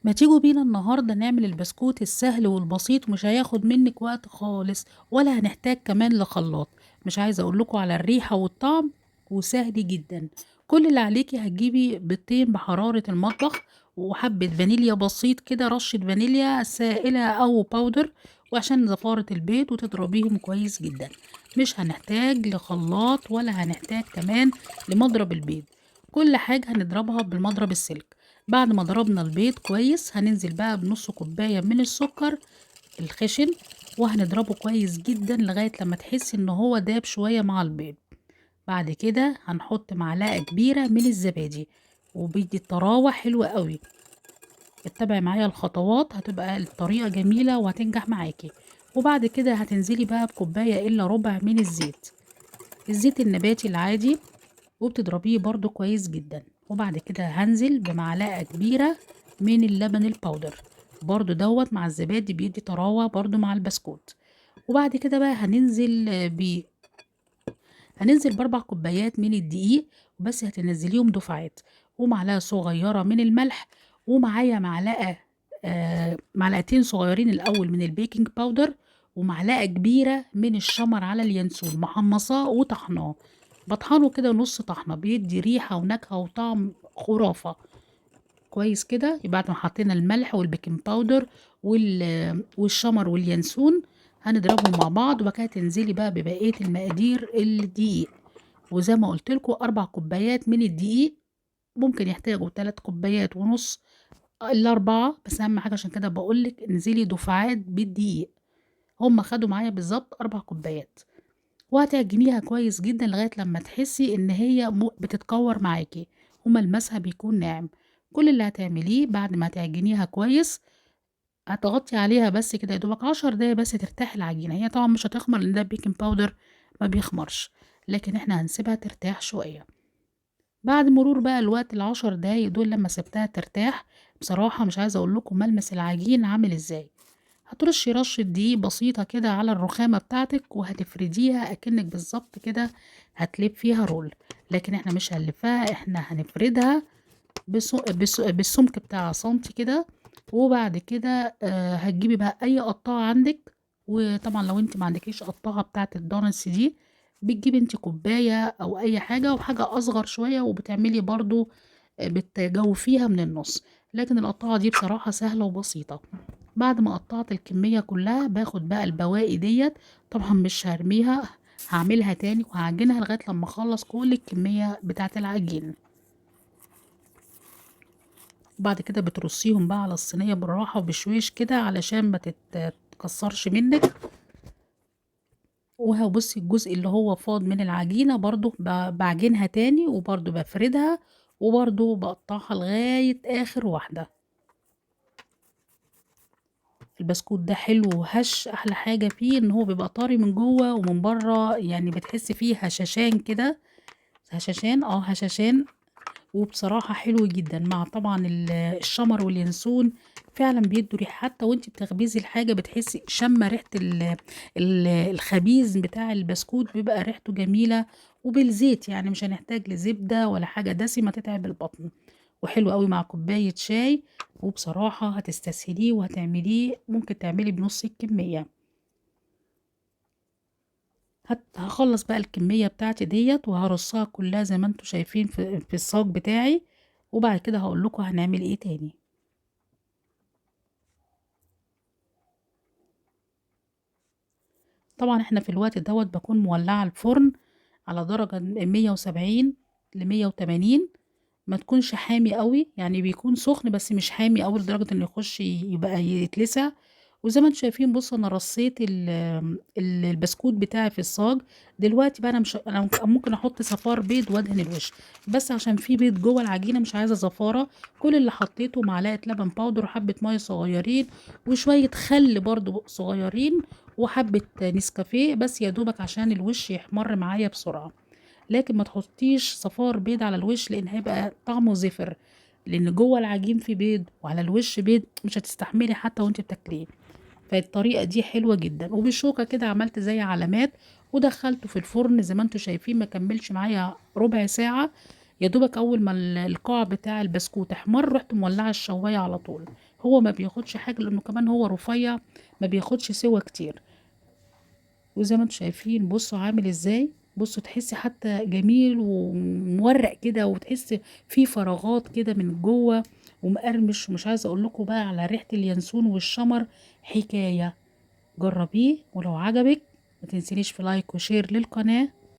ما تيجوا بينا النهاردة نعمل البسكوت السهل والبسيط ومش هياخد منك وقت خالص ولا هنحتاج كمان لخلاط. مش عايزة اقولكوا على الريحة والطعم وسهل جدا. كل اللي عليكي هتجيبي بيضتين بحرارة المطبخ وحبة فانيليا بسيط كده، رشة فانيليا سائلة او باودر، وعشان زفارة البيض، وتضربيهم كويس جدا. مش هنحتاج لخلاط ولا هنحتاج كمان لمضرب البيض. كل حاجة هنضربها بالمضرب السلك. بعد ما ضربنا البيض كويس هننزل بقى بنص كوباية من السكر الخشن، وهنضربه كويس جدا لغاية لما تحسي ان هو داب شوية مع البيض. بعد كده هنحط معلقة كبيرة من الزبادي، وبيدي طراوة حلوة قوي. اتبعي معايا الخطوات، هتبقى الطريقة جميلة وهتنجح معاكي. وبعد كده هتنزلي بقى بكوباية الا ربع من الزيت، الزيت النباتي العادي، وبتضربيه برضو كويس جدا. وبعد كده هنزل بمعلقة كبيرة من اللبن الباودر، برضو دوت مع الزبادي بيدي طراوة برضو مع البسكوت. وبعد كده بقى هننزل باربع كوبايات من الدقيق، وبس هتنزليهم دفعات، ومعلقة صغيرة من الملح، ومعايا معلقتين صغيرين الأول من البيكنج باودر، ومعلقة كبيرة من الشمر على اليانسون محمصاه وطحناه. بطحنه كده نص طحنة، بيدي ريحة ونكهة وطعم خرافة. كويس كده، يبقى بعد ما حطينا الملح والبيكنج باودر والشمر واليانسون، هنضربهم مع بعض. وبعد كده تنزلي بقى ببقية المقادير الدقيق، وزي ما قلت لكم 4 كوبايات من الدقيق، ممكن يحتاجوا 3 كوبايات ونص الا 4، بس اهم حاجة عشان كده بقولك انزلي دفعات بالدقيق. هم خدوا معايا بالظبط 4 كوبايات، وهتعجنيها كويس جدا لغاية لما تحسي ان هي بتتكور معاكي وملمسها بيكون ناعم. كل اللي هتعمليه بعد ما تعجنيها كويس، هتغطي عليها بس كده يا دوبك 10 دقايق بس ترتاح العجينة. هي طبعا مش هتخمر لان ده بيكنج باودر ما بيخمرش، لكن احنا هنسيبها ترتاح شوية. بعد مرور بقى الوقت ال10 دقايق دول لما سبتها ترتاح، بصراحة مش عايزة اقول لكم ملمس العجين عامل ازاي. هترشي رشة دقيق بسيطة كده على الرخامة بتاعتك، وهتفرديها اكنك بالظبط كده هتلف فيها رول. لكن احنا مش هنلفها، احنا هنفردها بالسمك بتاع سنتي كده. وبعد كده هتجيبي بقى اي قطاعة عندك. وطبعا لو انت ما عندكيش قطاعة بتاعت الدونتس دي، بتجيبي انت كوباية او اي حاجة وحاجة اصغر شوية، وبتعملي برضو بتجوفيها من النص. لكن القطاعة دي بصراحة سهلة وبسيطة. بعد ما قطعت الكمية كلها، باخد بقى البواقي ديت، طبعا مش هرميها، هعملها تاني وهعجنها لغاية لما اخلص كل الكمية بتاعت العجين. وبعد كده بترصيهم بقى على الصينية بالراحة وبشويش كده علشان ما تتكسرش منك. وهبصي الجزء اللي هو فاض من العجينة برضو بعجنها تاني، وبرضو بفردها، وبرضو بقطعها لغاية آخر واحدة. البسكوت ده حلو وهش، احلى حاجة فيه ان هو بيبقى طري من جوه ومن بره، يعني بتحسي فيه هشاشان كده. هشاشان. وبصراحة حلو جدا مع طبعا الشمر واليانسون، فعلا بيدوا ريحة. حتى وانت بتخبزي الحاجة بتحسي شم ريحة الخبيز بتاع البسكوت، بيبقى ريحته جميلة. وبالزيت، يعني مش هنحتاج لزبدة ولا حاجة دسمة تتعب البطن. وحلو قوي مع كوباية شاي. وبصراحة هتستسهليه وهتعمليه، ممكن تعملي بنص الكمية. هخلص بقى الكمية بتاعتي ديت وهرصها كلها زي ما انتوا شايفين في الصاج بتاعي. وبعد كده هقول لكم هنعمل ايه تاني. طبعا احنا في الوقت دوت بكون مولعة الفرن على درجة 170 ل180. ما تكونش حامي قوي، يعني بيكون سخن بس مش حامي قوي لدرجة انه يخش يبقى يتلسع. وزي ما انتم شايفين، بصوا انا رصيت البسكوت بتاعي في الصاج. دلوقتي بقى انا ممكن احط صفار بيض وادهن الوش، بس عشان في بيض جوه العجينه مش عايزه زفاره. كل اللي حطيته معلقه لبن باودر وحبه ميه صغيرين، وشويه خل برضو صغيرين، وحبه نسكافيه بس يا دوبك عشان الوش يحمر معايا بسرعه. لكن ما تحطيش صفار بيض على الوش لان هيبقى طعمه زفر، لان جوه العجين في بيض وعلى الوش بيض، مش هتستحملي حتى وانت بتاكليه. فالطريقه دي حلوه جدا. وبالشوكه كده عملت زي علامات، ودخلته في الفرن زي ما انتم شايفين، ما كملش معايا ربع ساعه. يا دوبك اول ما القاع بتاع البسكوت احمر رحت مولعه الشوايه على طول. هو ما بياخدش حاجه لانه كمان هو رفيع، ما بياخدش سوا كتير. وزي ما انتم شايفين بصوا عامل ازاي، بصوا تحسي حتى جميل ومورق كده، وتحسي فيه فراغات كده من جوه ومقرمش. ومش عايزه اقول لكم بقى على ريحه اليانسون والشمر حكايه. جربيه، ولو عجبك ما تنسينيش في لايك وشير للقناه،